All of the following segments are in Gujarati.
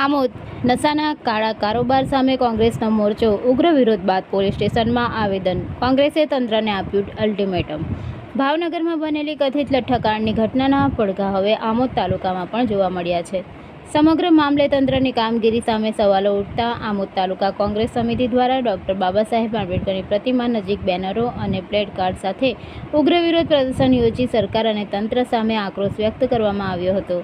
આમોદ નશાના કાળા કારોબાર સામે કોંગ્રેસનો મોરચો ઉગ્ર વિરોધ બાદ પોલીસ સ્ટેશનમાં આવેદન. કોંગ્રેસે તંત્રને આપ્યું અલ્ટિમેટમ. ભાવનગરમાં બનેલી કથિત લઠ્ઠાકાંડની ઘટનાના પડઘા હવે આમોદ તાલુકામાં પણ જોવા મળ્યા છે. સમગ્ર મામલે તંત્રની કામગીરી સામે સવાલો ઉઠતા આમોદ તાલુકા કોંગ્રેસ સમિતિ દ્વારા ડોક્ટર બાબા સાહેબ આંબેડકરની પ્રતિમા નજીક બેનરો અને પ્લેટ કાર્ડ સાથે ઉગ્ર વિરોધ પ્રદર્શન યોજી સરકાર અને તંત્ર સામે આક્રોશ વ્યક્ત કરવામાં આવ્યો હતો.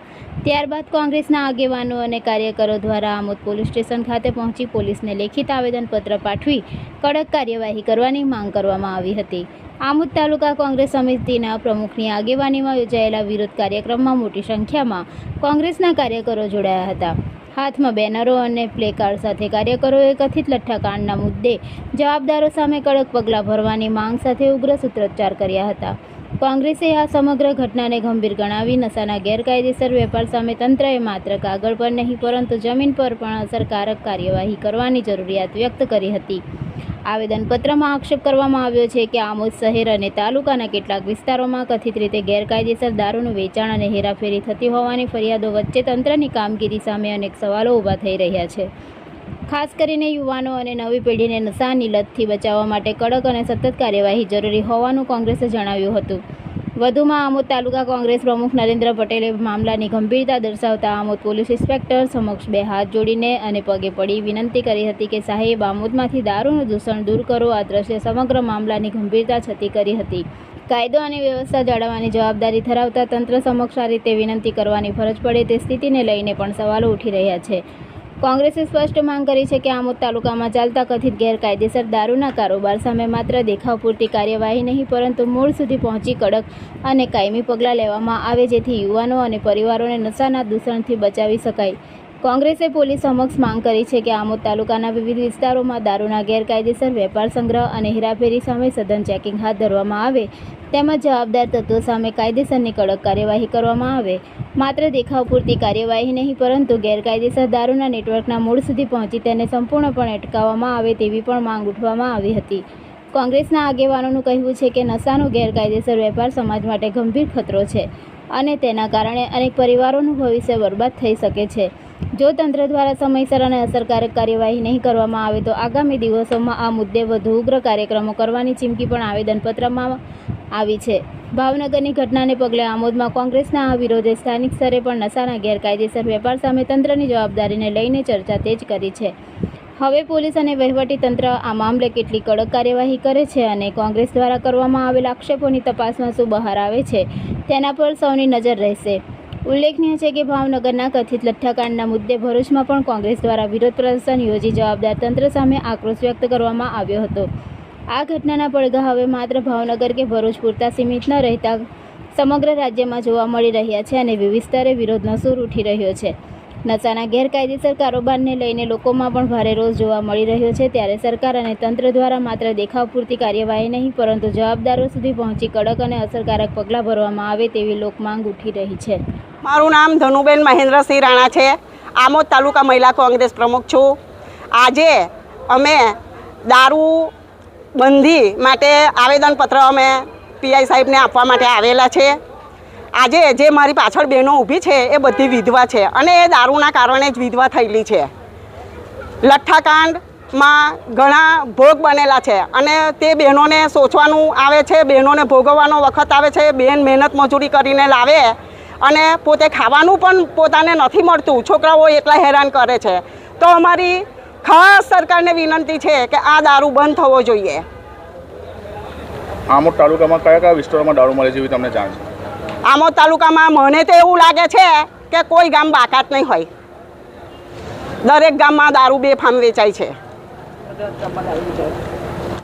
ત્યારબાદ કોંગ્રેસના આગેવાનો અને કાર્યકરો દ્વારા આમોદ પોલીસ સ્ટેશન ખાતે પહોંચી પોલીસને લેખિત આવેદનપત્ર પાઠવી કડક કાર્યવાહી કરવાની માંગ કરવામાં આવી હતી. આમોદ તાલુકા કોંગ્રેસ સમિતિના પ્રમુખની આગેવાનીમાં યોજાયેલા વિરોધ કાર્યક્રમમાં મોટી સંખ્યામાં કોંગ્રેસના કાર્યકરો જોડાયા હતા. હાથમાં બેનરો અને પ્લેકાર્ડ સાથે કાર્યકરોએ કથિત લઠ્ઠાકાંડના મુદ્દે જવાબદારો સામે કડક પગલાં ભરવાની માંગ સાથે ઉગ્ર સૂત્રોચ્ચાર કર્યા હતા. કોંગ્રેસે આ સમગ્ર ઘટનાને ગંભીર ગણાવી નશાના ગેરકાયદેસર વેપાર સામે તંત્રએ માત્ર કાગળ પર નહીં પરંતુ જમીન પર પણ અસરકારક કાર્યવાહી કરવાની જરૂરિયાત વ્યક્ત કરી હતી. આવેદનપત્રમાં આક્ષેપ કરવામાં આવ્યો છે કે આમોદ શહેર અને તાલુકાના કેટલાક વિસ્તારોમાં કથિત રીતે ગેરકાયદેસર દારૂનું વેચાણ અને હેરાફેરી થતી હોવાની ફરિયાદો વચ્ચે તંત્રની કામગીરી સામે અનેક સવાલો ઊભા થઈ રહ્યા છે. ખાસ કરીને યુવાનો અને નવી પેઢીને નશાની લતથી બચાવવા માટે કડક અને સતત કાર્યવાહી જરૂરી હોવાનું કોંગ્રેસે જણાવ્યું હતું. વધુમાં આમોદ તાલુકા કોંગ્રેસ પ્રમુખ નરેન્દ્ર પટેલે મામલાની ગંભીરતા દર્શાવતા આમોદ પોલીસ ઇન્સ્પેક્ટર સમક્ષ બે હાથ જોડીને અને પગે પડી વિનંતી કરી હતી કે સાહેબ આમોદમાંથી દારૂનું દૂષણ દૂર કરો. આ દ્રશ્ય સમગ્ર મામલાની ગંભીરતા છતી કરી હતી. કાયદો અને વ્યવસ્થા જાળવવાની જવાબદારી ધરાવતા તંત્ર સમક્ષ આ રીતે વિનંતી કરવાની ફરજ પડે તે સ્થિતિને લઈને પણ સવાલો ઉઠી રહ્યા છે. કોંગ્રેસે સ્પષ્ટ માંગ કરી છે કે આમોદ તાલુકામાં ચાલતા કથિત ગેરકાયદેસર દારૂના કારોબાર સામે માત્ર દેખાવ પૂરતી કાર્યવાહી નહીં પરંતુ મૂળ સુધી પહોંચી કડક અને કાયમી પગલાં લેવામાં આવે જેથી યુવાનો અને પરિવારોને નશાના દૂષણથી બચાવી શકાય. કોંગ્રેસે પોલીસ સમક્ષ માંગ કરી છે કે આમોદ તાલુકાના વિવિધ વિસ્તારોમાં દારૂના ગેરકાયદેસર વેપાર સંગ્રહ અને હેરાફેરી સામે સઘન ચેકિંગ હાથ ધરવામાં આવે તેમજ જવાબદાર તત્વો સામે કાયદેસરની કડક કાર્યવાહી કરવામાં આવે. માત્ર દેખાવ પૂરતી કાર્યવાહી નહીં પરંતુ ગેરકાયદેસર દારૂના નેટવર્કના મૂળ સુધી પહોંચી તેને સંપૂર્ણપણે અટકાવવામાં આવે તેવી પણ માંગ ઉઠવામાં આવી હતી. કોંગ્રેસના આગેવાનોનું કહેવું છે કે નશાનો ગેરકાયદેસર વેપાર સમાજ માટે ગંભીર ખતરો છે અને તેના કારણે અનેક પરિવારોનું ભવિષ્ય બરબાદ થઈ શકે છે. જો તંત્ર દ્વારા સમયસર અને અસરકારક કાર્યવાહી નહીં કરવામાં આવે તો આગામી દિવસોમાં આ મુદ્દે વધુ ઉગ્ર કાર્યક્રમો કરવાની ચીમકી પણ આવેદનપત્રમાં આવી છે. ભાવનગરની ઘટનાને પગલે આમોદમાં કોંગ્રેસના આ વિરોધે સ્થાનિક સ્તરે પણ નશાના ગેરકાયદેસર વેપાર સામે તંત્રની જવાબદારીને લઈને ચર્ચા તેજ કરી છે. હવે પોલીસ અને વહીવટીતંત્ર આ મામલે કેટલી કડક કાર્યવાહી કરે છે અને કોંગ્રેસ દ્વારા કરવામાં આવેલા આક્ષેપોની તપાસમાં શું બહાર આવે છે તેના પર સૌની નજર રહેશે. ઉલ્લેખનીય છે કે ભાવનગરના કથિત લઠ્ઠાકાંડના મુદ્દે ભરૂચમાં પણ કોંગ્રેસ દ્વારા વિરોધ પ્રદર્શન યોજી જવાબદાર તંત્ર સામે આક્રોશ વ્યક્ત કરવામાં આવ્યો હતો. આ ઘટનાના પડઘા હવે માત્ર ભાવનગર કે ભરૂચ પૂરતા સીમિત ન રહેતા સમગ્ર રાજ્યમાં જોવા મળી રહ્યા છે અને વિવિધ સ્તરે વિરોધનો સૂર ઉઠી રહ્યો છે. નશાના ગેરકાયદેસર કારોબારને લઈને લોકોમાં પણ ભારે રોષ જોવા મળી રહ્યો છે. ત્યારે સરકાર અને તંત્ર દ્વારા માત્ર દેખાવ પૂરતી કાર્યવાહી નહીં પરંતુ જવાબદારો સુધી પહોંચી કડક અને અસરકારક પગલાં ભરવામાં આવે તેવી લોકમાંગ ઉઠી રહી છે. મારું નામ ધનુબેન મહેન્દ્રસિંહ રાણા છે. આમોદ તાલુકા મહિલા કોંગ્રેસ પ્રમુખ છું. આજે અમે દારૂ બંધી માટે આવેદનપત્ર અમે પીઆઈ સાહેબને આપવા માટે આવેલા છે. આજે જે મારી પાછળ બહેનો ઊભી છે એ બધી વિધવા છે અને એ દારૂના કારણે જ વિધવા થયેલી છે. લઠ્ઠાકાંડમાં ઘણા ભોગ બનેલા છે અને તે બહેનોને સોચવાનું આવે છે, બહેનોને ભોગવવાનો વખત આવે છે. બહેન મહેનત મજૂરી કરીને લાવે અને પોતે ખાવાનું પણ પોતાને નથી મળતું, છોકરાઓ એટલા હેરાન કરે છે. તો અમારી ખાસ સરકારને વિનંતી છે કે આ દારૂ બંધ થવો જોઈએ. આમોદ તાલુકામાં કયા કયા વિસ્તારોમાં દારૂ મળે જેવી તમને જાણ છે? આમોદ તાલુકામાં મને તો એવું લાગે છે કે કોઈ ગામ બાકાત નહીં હોય. દરેક ગામમાં દારૂ બેફામ વેચાય છે.